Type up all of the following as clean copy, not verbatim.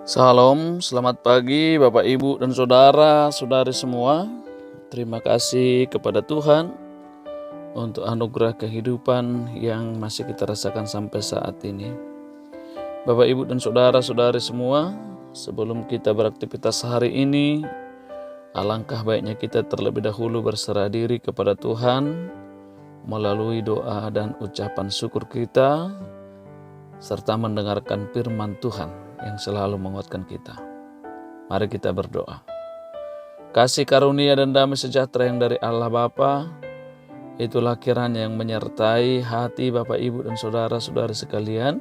Salam, selamat pagi Bapak Ibu dan Saudara-saudari semua. Terima kasih kepada Tuhan untuk anugerah kehidupan yang masih kita rasakan sampai saat ini. Bapak Ibu dan Saudara-saudari semua, sebelum kita beraktivitas hari ini, alangkah baiknya kita terlebih dahulu berserah diri kepada Tuhan melalui doa dan ucapan syukur kita, serta mendengarkan firman Tuhan yang selalu menguatkan kita. Mari kita berdoa. Kasih karunia dan damai sejahtera yang dari Allah Bapa, itulah kiranya yang menyertai hati Bapak Ibu dan Saudara-saudari sekalian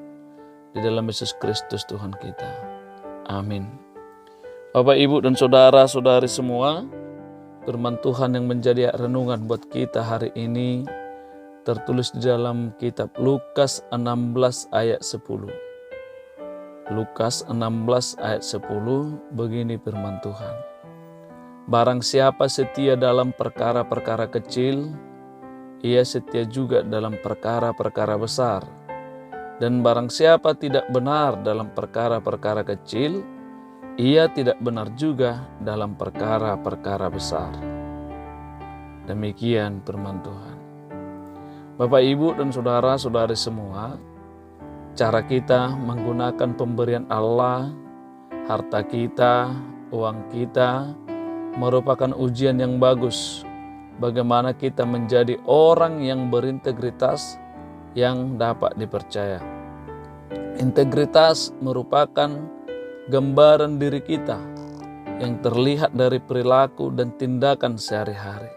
di dalam Yesus Kristus Tuhan kita. Amin. Bapak Ibu dan Saudara-saudari semua, firman Tuhan yang menjadi renungan buat kita hari ini tertulis di dalam kitab Lukas 16 ayat 10. Lukas 16 ayat 10, begini firman Tuhan. Barang siapa setia dalam perkara-perkara kecil, ia setia juga dalam perkara-perkara besar. Dan barang siapa tidak benar dalam perkara-perkara kecil, ia tidak benar juga dalam perkara-perkara besar. Demikian firman Tuhan. Bapak, Ibu, dan Saudara-saudari semua, cara kita menggunakan pemberian Allah, harta kita, uang kita, merupakan ujian yang bagus. Bagaimana kita menjadi orang yang berintegritas yang dapat dipercaya. Integritas merupakan gambaran diri kita yang terlihat dari perilaku dan tindakan sehari-hari.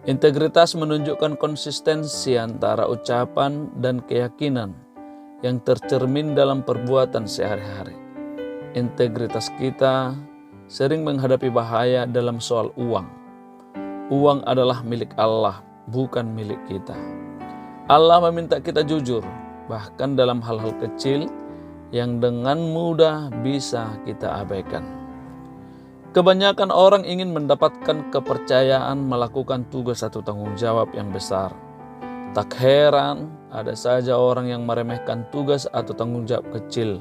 Integritas menunjukkan konsistensi antara ucapan dan keyakinan yang tercermin dalam perbuatan sehari-hari. Integritas kita sering menghadapi bahaya dalam soal uang. Uang adalah milik Allah, bukan milik kita. Allah meminta kita jujur, bahkan dalam hal-hal kecil yang dengan mudah bisa kita abaikan. Kebanyakan orang ingin mendapatkan kepercayaan melakukan tugas atau tanggung jawab yang besar. Tak heran ada saja orang yang meremehkan tugas atau tanggung jawab kecil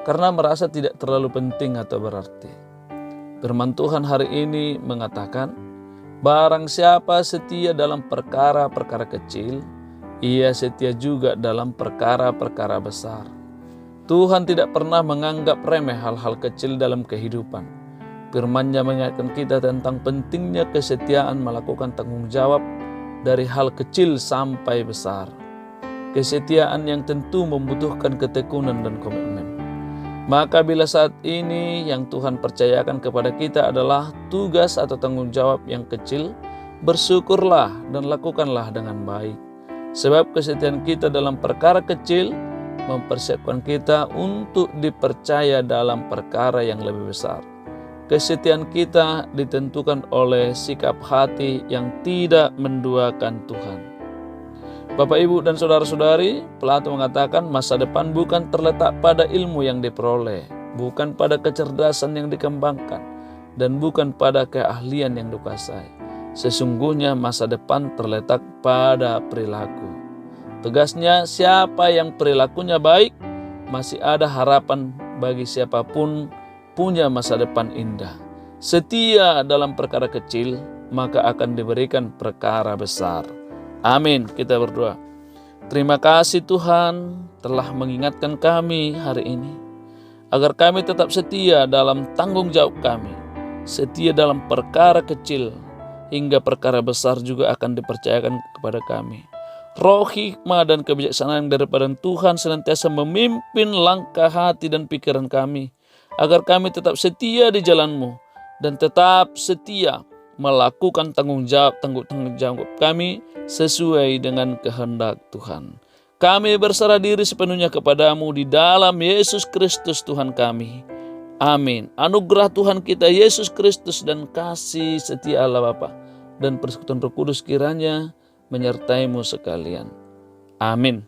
karena merasa tidak terlalu penting atau berarti. Firman Tuhan hari ini mengatakan, barang siapa setia dalam perkara-perkara kecil, ia setia juga dalam perkara-perkara besar. Tuhan tidak pernah menganggap remeh hal-hal kecil dalam kehidupan. Firman-Nya mengingatkan kita tentang pentingnya kesetiaan melakukan tanggung jawab dari hal kecil sampai besar. Kesetiaan yang tentu membutuhkan ketekunan dan komitmen. Maka bila saat ini yang Tuhan percayakan kepada kita adalah tugas atau tanggung jawab yang kecil, bersyukurlah dan lakukanlah dengan baik. Sebab kesetiaan kita dalam perkara kecil mempersiapkan kita untuk dipercaya dalam perkara yang lebih besar. Kesetiaan kita ditentukan oleh sikap hati yang tidak menduakan Tuhan. Bapak, Ibu, dan Saudara-saudari, Plato mengatakan masa depan bukan terletak pada ilmu yang diperoleh, bukan pada kecerdasan yang dikembangkan, dan bukan pada keahlian yang dikuasai. Sesungguhnya masa depan terletak pada perilaku. Tegasnya, siapa yang perilakunya baik, masih ada harapan bagi siapapun punya masa depan indah. Setia dalam perkara kecil, maka akan diberikan perkara besar. Amin. Kita berdoa. Terima kasih Tuhan telah mengingatkan kami hari ini, agar kami tetap setia dalam tanggung jawab kami. Setia dalam perkara kecil, hingga perkara besar juga akan dipercayakan kepada kami. Roh hikmah dan kebijaksanaan daripada Tuhan senantiasa memimpin langkah hati dan pikiran kami, agar kami tetap setia di jalan-Mu dan tetap setia melakukan tanggung jawab kami sesuai dengan kehendak Tuhan. Kami berserah diri sepenuhnya kepadamu di dalam Yesus Kristus Tuhan kami. Amin. Anugerah Tuhan kita Yesus Kristus dan kasih setia Allah Bapa dan persekutuan Roh Kudus kiranya menyertai-Mu sekalian. Amin.